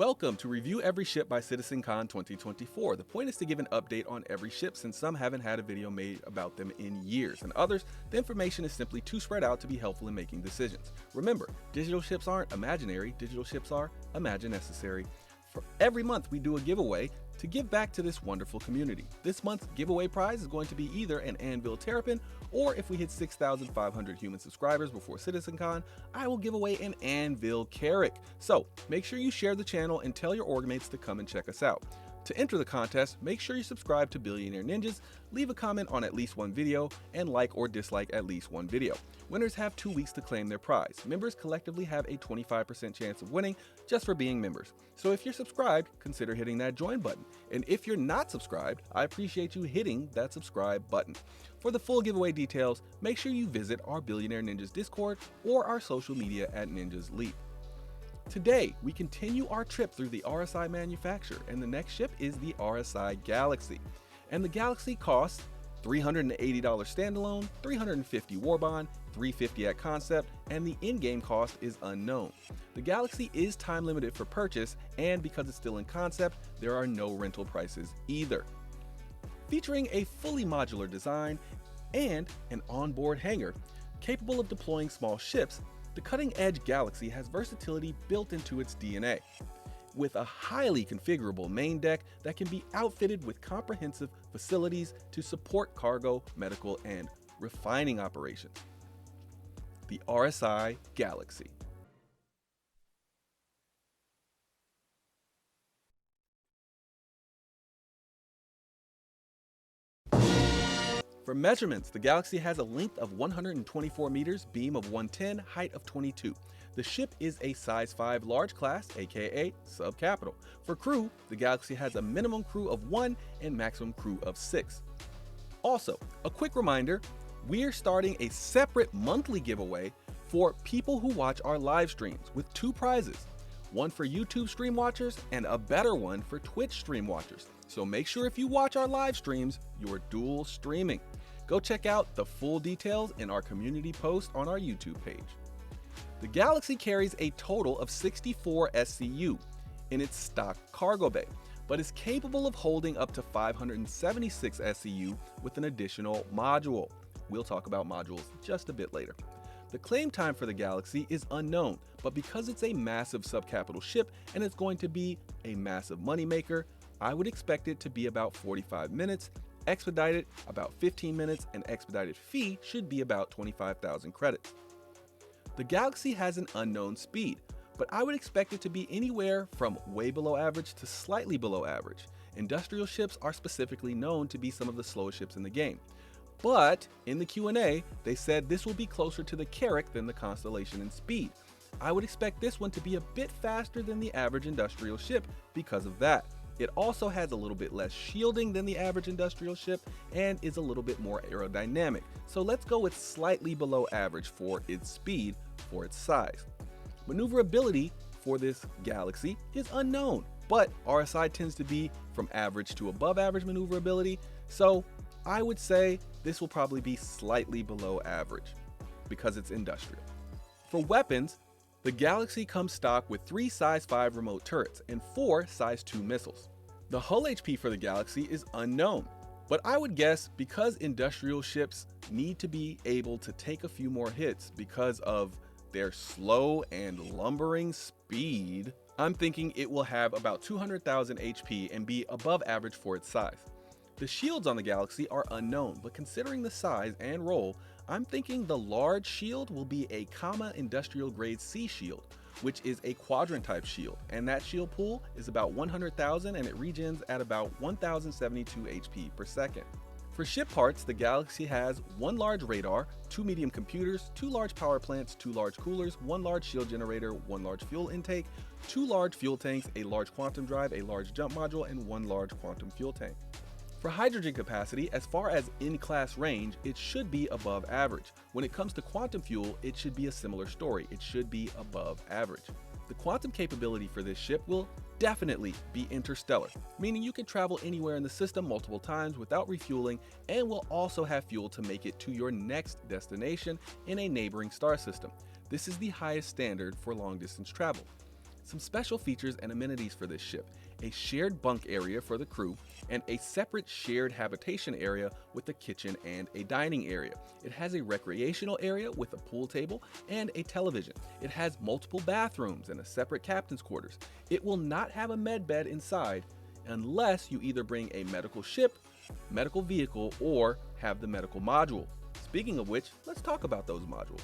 Welcome to Review Every Ship by CitizenCon 2024. The point is to give an update on every ship since some haven't had a video made about them in years, and others, the information is simply too spread out to be helpful in making decisions. Remember, digital ships aren't imaginary, digital ships are Imagine-necessary. For every month we do a giveaway to give back to this wonderful community. This month's giveaway prize is going to be either an Anvil Terrapin, or if we hit 6,500 human subscribers before CitizenCon, I will give away an Anvil Carrack. So make sure you share the channel and tell your org mates to come and check us out. To enter the contest, make sure you subscribe to Billionaire Ninjas, leave a comment on at least one video, and like or dislike at least one video. Winners have 2 weeks to claim their prize. Members collectively have a 25% chance of winning just for being members. So if you're subscribed, consider hitting that join button. And if you're not subscribed, I appreciate you hitting that subscribe button. For the full giveaway details, make sure you visit our Billionaire Ninjas Discord or our social media at Ninjas Leap. Today, we continue our trip through the RSI manufacturer, and the next ship is the RSI Galaxy. And the Galaxy costs $380 standalone, $350 warbond, $350 at concept, and the in-game cost is unknown. The Galaxy is time limited for purchase, and because it's still in concept, there are no rental prices either. Featuring a fully modular design and an onboard hangar capable of deploying small ships, the cutting-edge Galaxy has versatility built into its DNA, with a highly configurable main deck that can be outfitted with comprehensive facilities to support cargo, medical, and refining operations. The RSI Galaxy. For measurements, the Galaxy has a length of 124 meters, beam of 110, height of 22. The ship is a size 5 large class, aka subcapital. For crew, the Galaxy has a minimum crew of 1 and maximum crew of 6. Also, a quick reminder, we're starting a separate monthly giveaway for people who watch our live streams with 2 prizes. One for YouTube stream watchers and a better one for Twitch stream watchers. So make sure if you watch our live streams, you're dual streaming. Go check out the full details in our community post on our YouTube page. The Galaxy carries a total of 64 SCU in its stock cargo bay, but is capable of holding up to 576 SCU with an additional module. We'll talk about modules just a bit later. The claim time for the Galaxy is unknown, but because it's a massive subcapital ship and it's going to be a massive moneymaker, I would expect it to be about 45 minutes, expedited about 15 minutes, and expedited fee should be about 25,000 credits. The Galaxy has an unknown speed, but I would expect it to be anywhere from way below average to slightly below average. Industrial ships are specifically known to be some of the slowest ships in the game. But in the Q&A, they said this will be closer to the Carrack than the Constellation in speed. I would expect this one to be a bit faster than the average industrial ship because of that. It also has a little bit less shielding than the average industrial ship and is a little bit more aerodynamic. So let's go with slightly below average for its speed for its size. Maneuverability for this Galaxy is unknown, but RSI tends to be from average to above average maneuverability. So I would say this will probably be slightly below average because it's industrial. For weapons, the Galaxy comes stock with 3 size 5 remote turrets and 4 size 2 missiles. The hull HP for the Galaxy is unknown, but I would guess because industrial ships need to be able to take a few more hits because of their slow and lumbering speed, I'm thinking it will have about 200,000 HP and be above average for its size. The shields on the Galaxy are unknown, but considering the size and role, I'm thinking the large shield will be a Comma industrial grade C shield, which is a quadrant type shield, and that shield pool is about 100,000 and it regens at about 1,072 HP per second. For ship parts, the Galaxy has 1 large radar, 2 medium computers, 2 large power plants, 2 large coolers, 1 large shield generator, 1 large fuel intake, 2 large fuel tanks, a large quantum drive, a large jump module, and 1 large quantum fuel tank. For hydrogen capacity, as far as in-class range, it should be above average. When it comes to quantum fuel, it should be a similar story. It should be above average. The quantum capability for this ship will definitely be interstellar, meaning you can travel anywhere in the system multiple times without refueling, and will also have fuel to make it to your next destination in a neighboring star system. This is the highest standard for long distance travel. Some special features and amenities for this ship: a shared bunk area for the crew, and a separate shared habitation area with a kitchen and a dining area. It has a recreational area with a pool table and a television. It has multiple bathrooms and a separate captain's quarters. It will not have a med bed inside unless you either bring a medical ship, medical vehicle, or have the medical module. Speaking of which, let's talk about those modules.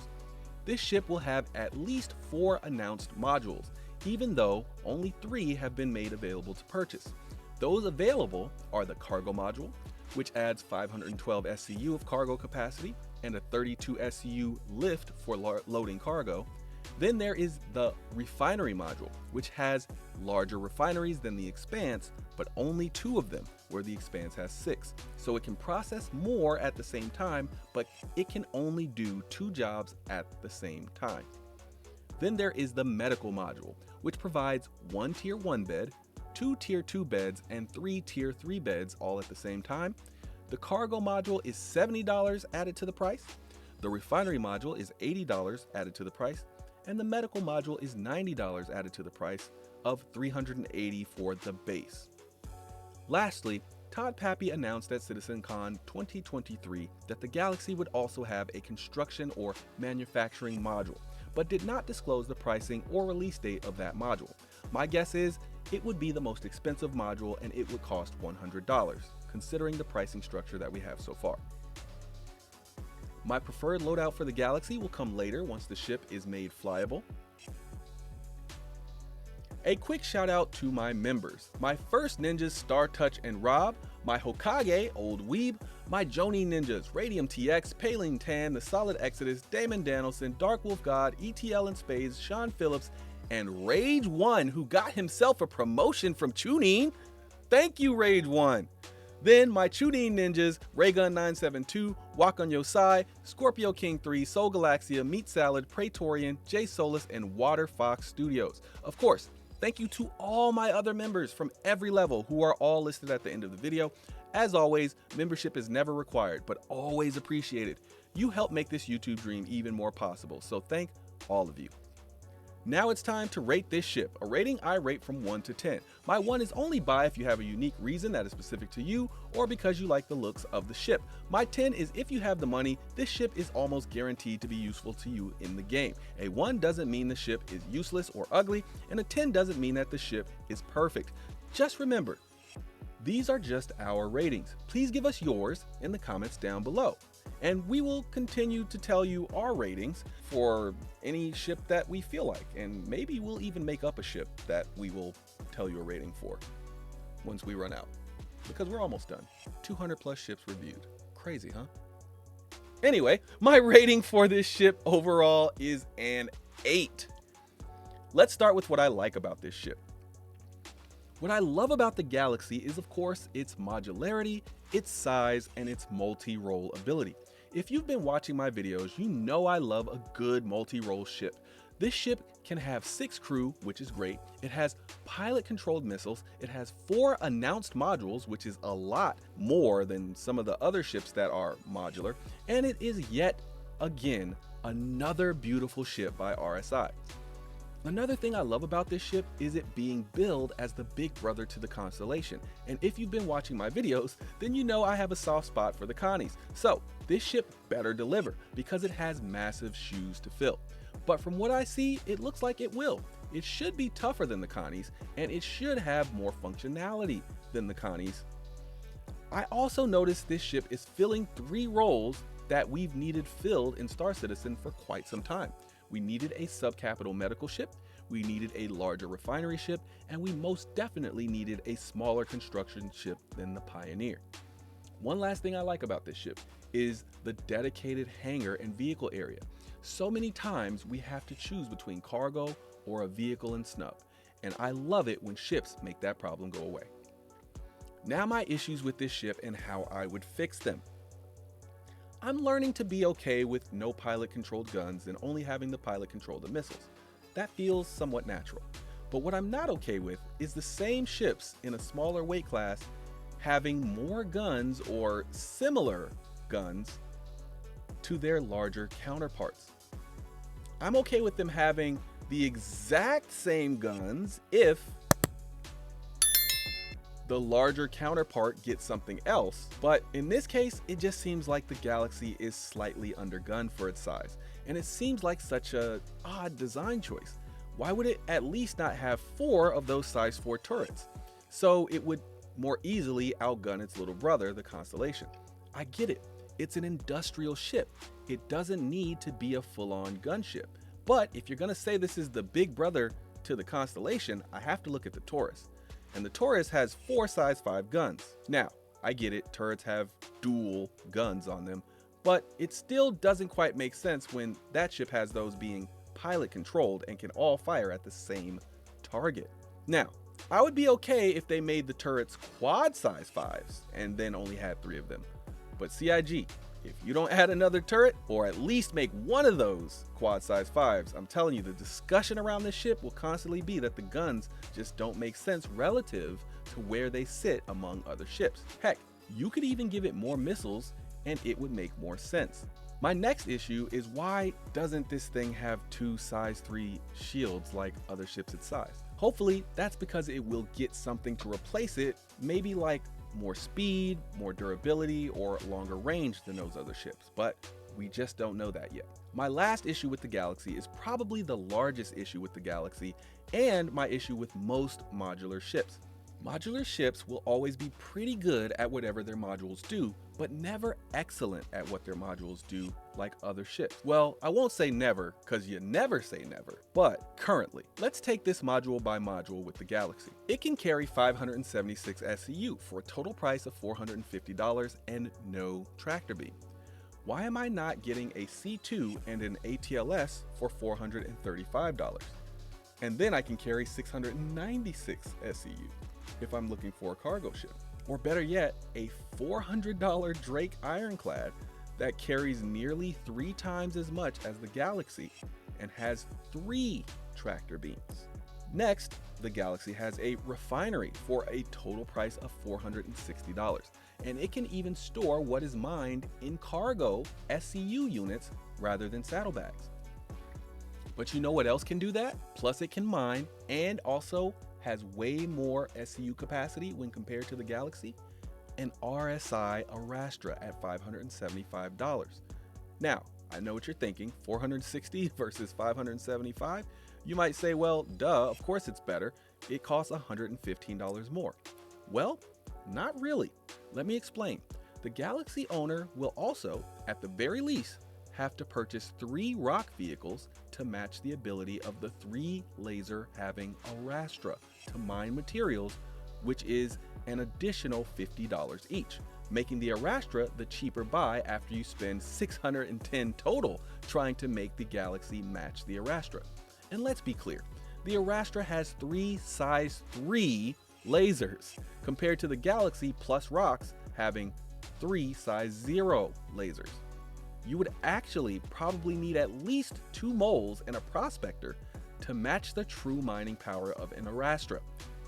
This ship will have at least 4 announced modules, even though only 3 have been made available to purchase. Those available are the cargo module, which adds 512 SCU of cargo capacity and a 32 SCU lift for loading cargo. Then there is the refinery module, which has larger refineries than the Expanse, but only 2 of them, where the Expanse has 6. So it can process more at the same time, but it can only do 2 jobs at the same time. Then there is the medical module, which provides 1 tier 1 bed, 2 tier 2 beds, and 3 tier 3 beds all at the same time. The cargo module is $70 added to the price. The refinery module is $80 added to the price. And the medical module is $90 added to the price of $380 for the base. Lastly, Todd Pappy announced at CitizenCon 2023 that the Galaxy would also have a construction or manufacturing module, but did not disclose the pricing or release date of that module. My guess is it would be the most expensive module and it would cost $100, considering the pricing structure that we have so far. My preferred loadout for the Galaxy will come later once the ship is made flyable. A quick shout out to my members. My first ninjas, Star Touch and Rob, my Hokage, Old Weeb, my Joni ninjas, Radium TX, Paling Tan, The Solid Exodus, Damon Danielson, Dark Wolf God, ETL in Spades, Sean Phillips, and Rage One, who got himself a promotion from Chunin. Thank you, Rage One. Then my Chunin ninjas, Raygun 972, Walk on Your Side, Scorpio King 3, Soul Galaxia, Meat Salad, Praetorian, Jay Solus, and Water Fox Studios. Of course, thank you to all my other members from every level who are all listed at the end of the video. As always, membership is never required, but always appreciated. You help make this YouTube dream even more possible, so thank all of you. Now it's time to rate this ship. A rating I rate from 1 to 10. My 1 is only buy if you have a unique reason that is specific to you or because you like the looks of the ship. My 10 is if you have the money, this ship is almost guaranteed to be useful to you in the game. A 1 doesn't mean the ship is useless or ugly, and a 10 doesn't mean that the ship is perfect. Just remember, these are just our ratings. Please give us yours in the comments down below. And we will continue to tell you our ratings for any ship that we feel like. And maybe we'll even make up a ship that we will tell you a rating for once we run out. Because we're almost done. 200 plus ships reviewed. Crazy, huh? Anyway, my rating for this ship overall is an 8. Let's start with what I like about this ship. What I love about the Galaxy is, of course, its modularity, its size, and its multi-role ability. If you've been watching my videos, you know I love a good multi-role ship. This ship can have 6 crew, which is great. It has pilot-controlled missiles. It has 4 announced modules, which is a lot more than some of the other ships that are modular. And it is yet again another beautiful ship by RSI. Another thing I love about this ship is it being billed as the big brother to the Constellation. And if you've been watching my videos, then you know I have a soft spot for the Connies. So this ship better deliver because it has massive shoes to fill. But from what I see, it looks like it will. It should be tougher than the Connies, and it should have more functionality than the Connies. I also noticed this ship is filling 3 roles that we've needed filled in Star Citizen for quite some time. We needed a subcapital medical ship, we needed a larger refinery ship, and we most definitely needed a smaller construction ship than the Pioneer. One last thing I like about this ship is the dedicated hangar and vehicle area. So many times we have to choose between cargo or a vehicle and snub, and I love it when ships make that problem go away. Now my issues with this ship and how I would fix them. I'm learning to be okay with no pilot-controlled guns and only having the pilot control the missiles. That feels somewhat natural. But what I'm not okay with is the same ships in a smaller weight class having more guns or similar guns to their larger counterparts. I'm okay with them having the exact same guns if the larger counterpart gets something else, but in this case, it just seems like the Galaxy is slightly undergunned for its size, and it seems like such a odd design choice. Why would it at least not have 4 of those size 4 turrets? So it would more easily outgun its little brother, the Constellation. I get it, it's an industrial ship. It doesn't need to be a full-on gunship. But if you're gonna say this is the big brother to the Constellation, I have to look at the Taurus. And the Taurus has 4 size 5 guns. Now, I get it, turrets have dual guns on them, but it still doesn't quite make sense when that ship has those being pilot controlled and can all fire at the same target. Now, I would be okay if they made the turrets quad size 5s and then only had 3 of them. But CIG, if you don't add another turret, or at least make one of those quad size 5s, I'm telling you, the discussion around this ship will constantly be that the guns just don't make sense relative to where they sit among other ships. Heck, you could even give it more missiles and it would make more sense. My next issue is, why doesn't this thing have 2 size 3 shields like other ships its size? Hopefully that's because it will get something to replace it, maybe like more speed, more durability, or longer range than those other ships, but we just don't know that yet. My last issue with the Galaxy is probably the largest issue with the Galaxy and my issue with most modular ships. Modular ships will always be pretty good at whatever their modules do, but never excellent at what their modules do like other ships. Well, I won't say never, because you never say never, but currently, let's take this module by module with the Galaxy. It can carry 576 SCU for a total price of $450 and no tractor beam. Why am I not getting a C2 and an ATLS for $435? And then I can carry 696 SCU if I'm looking for a cargo ship. Or better yet, a $400 Drake Ironclad that carries nearly 3 times as much as the Galaxy and has 3 tractor beams. Next, the Galaxy has a refinery for a total price of $460, and it can even store what is mined in cargo SCU units rather than saddlebags. But you know what else can do that? Plus it can mine and also has way more SCU capacity when compared to the Galaxy, an RSI Arastra at $575. Now, I know what you're thinking, $460 versus $575. You might say, well, duh, of course it's better. It costs $115 more. Well, not really. Let me explain. The Galaxy owner will also, at the very least, have to purchase 3 rock vehicles to match the ability of the 3 laser having Arastra to mine materials, which is an additional $50 each, making the Arastra the cheaper buy after you spend $610 total trying to make the Galaxy match the Arastra. And let's be clear, the Arastra has 3 size 3 lasers compared to the Galaxy plus rocks having 3 size 0 lasers. You would actually probably need at least 2 moles and a prospector to match the true mining power of an Arastra.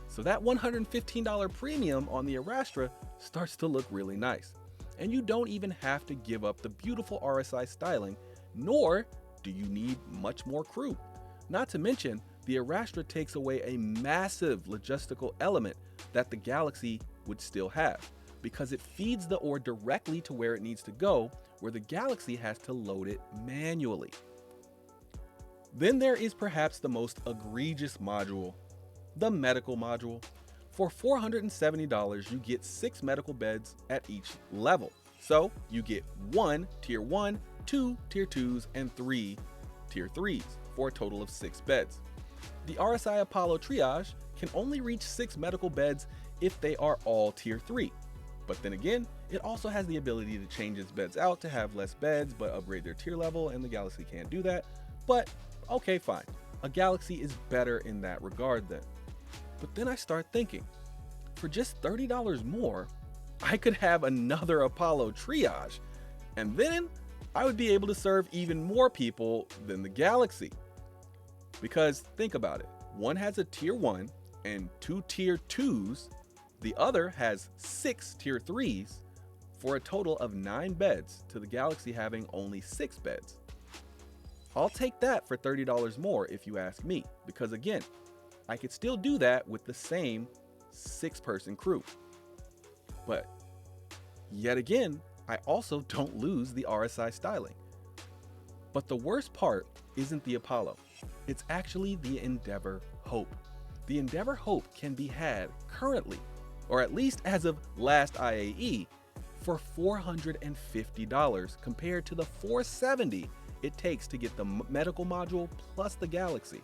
So that $115 premium on the Arastra starts to look really nice. And you don't even have to give up the beautiful RSI styling, nor do you need much more crew. Not to mention, the Arastra takes away a massive logistical element that the Galaxy would still have, because it feeds the ore directly to where it needs to go, where the Galaxy has to load it manually. Then there is perhaps the most egregious module, the medical module. For $470, you get 6 medical beds at each level. So you get 1 tier 1, 2 tier 2s, and 3 tier 3s for a total of 6 beds. The RSI Apollo Triage can only reach 6 medical beds if they are all tier 3. But then again, it also has the ability to change its beds out to have less beds but upgrade their tier level, and the Galaxy can't do that. But okay, fine. A Galaxy is better in that regard then. But then I start thinking, for just $30 more, I could have another Apollo Triage, and then I would be able to serve even more people than the Galaxy. Because think about it, one has a tier 1 and 2 tier 2s, the other has 6 tier 3s for a total of 9 beds, to the Galaxy having only 6 beds. I'll take that for $30 more if you ask me, because again, I could still do that with the same 6-person crew. But yet again, I also don't lose the RSI styling. But the worst part isn't the Apollo. It's actually the Endeavor Hope. The Endeavor Hope can be had currently, or at least as of last IAE, for $450 compared to the $470 it takes to get the medical module plus the Galaxy.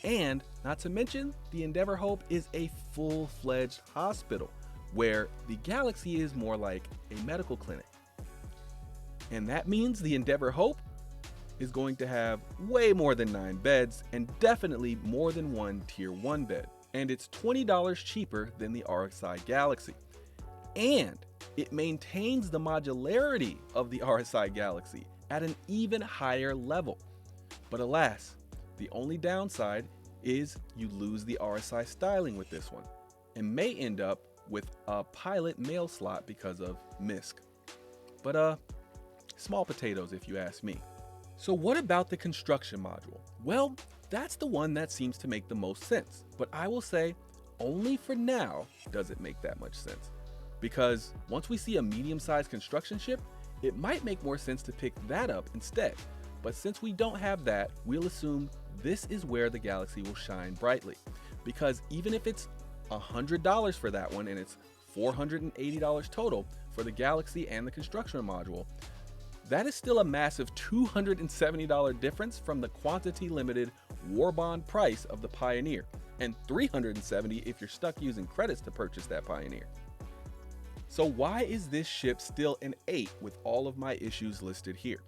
And not to mention, the Endeavor Hope is a full-fledged hospital, where the Galaxy is more like a medical clinic. And that means the Endeavor Hope is going to have way more than 9 beds and definitely more than one Tier 1 bed. And it's $20 cheaper than the RSI Galaxy. And it maintains the modularity of the RSI Galaxy at an even higher level. But alas, the only downside is you lose the RSI styling with this one, and may end up with a pilot mail slot because of MISC. But small potatoes if you ask me. So what about the construction module? Well, that's the one that seems to make the most sense, but I will say only for now does it make that much sense. Because once we see a medium-sized construction ship, it might make more sense to pick that up instead. But since we don't have that, we'll assume this is where the Galaxy will shine brightly. Because even if it's $100 for that one and it's $480 total for the Galaxy and the construction module, that is still a massive $270 difference from the quantity limited war bond price of the Pioneer, and $370 if you're stuck using credits to purchase that Pioneer. So why is this ship still an 8 with all of my issues listed here?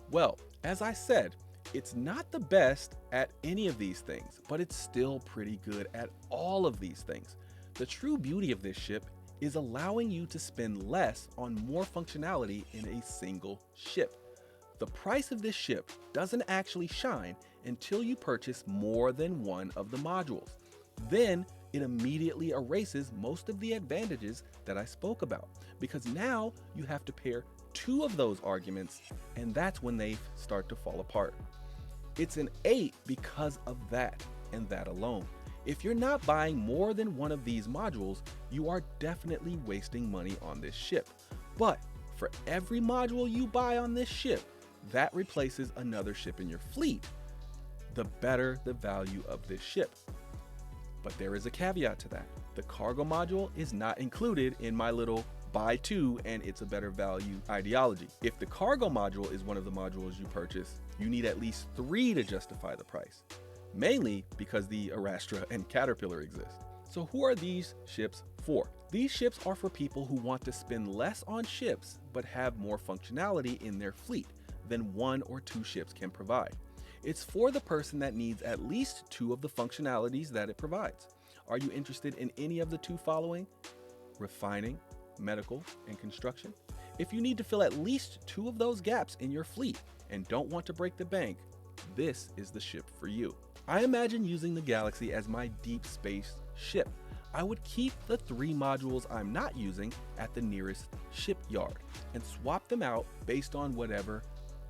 Well, as I said, it's not the best at any of these things, but it's still pretty good at all of these things. The true beauty of this ship is allowing you to spend less on more functionality in a single ship. The price of this ship doesn't actually shine until you purchase more than one of the modules. Then it immediately erases most of the advantages that I spoke about, because now you have to pair 2 of those arguments, and that's when they start to fall apart. It's an 8 because of that and that alone. If you're not buying more than one of these modules, you are definitely wasting money on this ship. But for every module you buy on this ship, that replaces another ship in your fleet, the better the value of this ship. But there is a caveat to that. The cargo module is not included in my little buy 2 and it's a better value ideology. If the cargo module is one of the modules you purchase, you need at least 3 to justify the price. Mainly because the Arastra and Caterpillar exist. So who are these ships for? These ships are for people who want to spend less on ships but have more functionality in their fleet than 1 or 2 ships can provide. It's for the person that needs at least 2 of the functionalities that it provides. Are you interested in any of the 2 following? Refining, medical, and construction? If you need to fill at least 2 of those gaps in your fleet and don't want to break the bank, this is the ship for you. I imagine using the Galaxy as my deep space ship. I would keep the 3 modules I'm not using at the nearest shipyard and swap them out based on whatever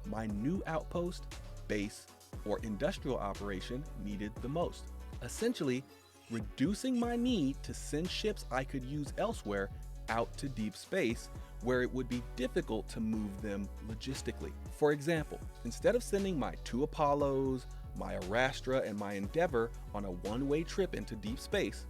my new outpost, base, or industrial operation needed the most. Essentially, reducing my need to send ships I could use elsewhere out to deep space where it would be difficult to move them logistically. For example, instead of sending my 2 Apollos, my Arastra, and my Endeavor on a one-way trip into deep space,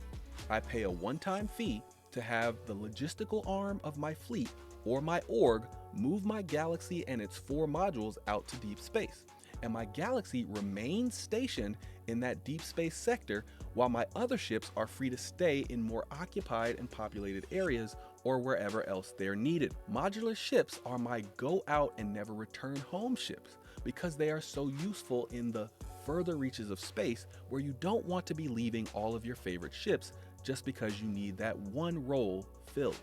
I pay a one-time fee to have the logistical arm of my fleet or my org move my Galaxy and its 4 modules out to deep space, and my Galaxy remains stationed in that deep space sector while my other ships are free to stay in more occupied and populated areas or wherever else they're needed. Modular ships are my go out and never return home ships because they are so useful in the further reaches of space where you don't want to be leaving all of your favorite ships just because you need that one role filled.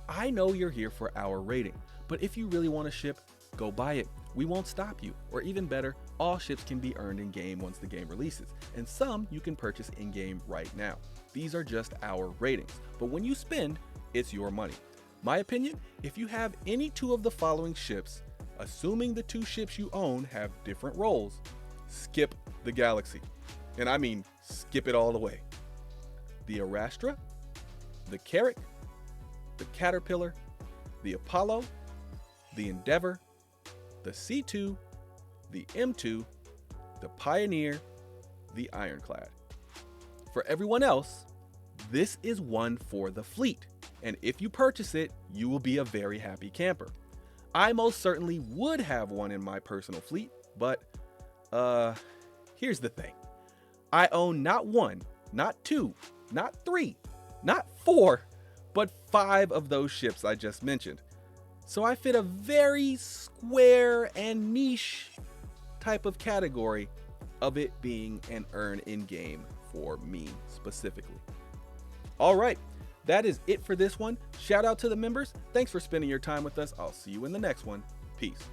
I know you're here for our rating, but if you really want a ship, go buy it. We won't stop you. Or even better, all ships can be earned in game once the game releases, and some you can purchase in game right now. These are just our ratings, but when you spend, it's your money. My opinion, if you have any 2 of the following ships, Assuming the two ships you own have different roles, skip the Galaxy. And I mean skip it all the way. The Arastra, the Carrack, the Caterpillar, the Apollo, the Endeavor, the C2, the M2, the Pioneer, the Ironclad. For everyone else, this is one for the fleet, and if you purchase it, you will be a very happy camper. I most certainly would have one in my personal fleet, but here's the thing. I own not one, not two, not three, not four, but 5 of those ships I just mentioned. So I fit a very square and niche type of category of it being an earn in game for me specifically. All right, that is it for this one. Shout out to the members. Thanks for spending your time with us. I'll see you in the next one. Peace.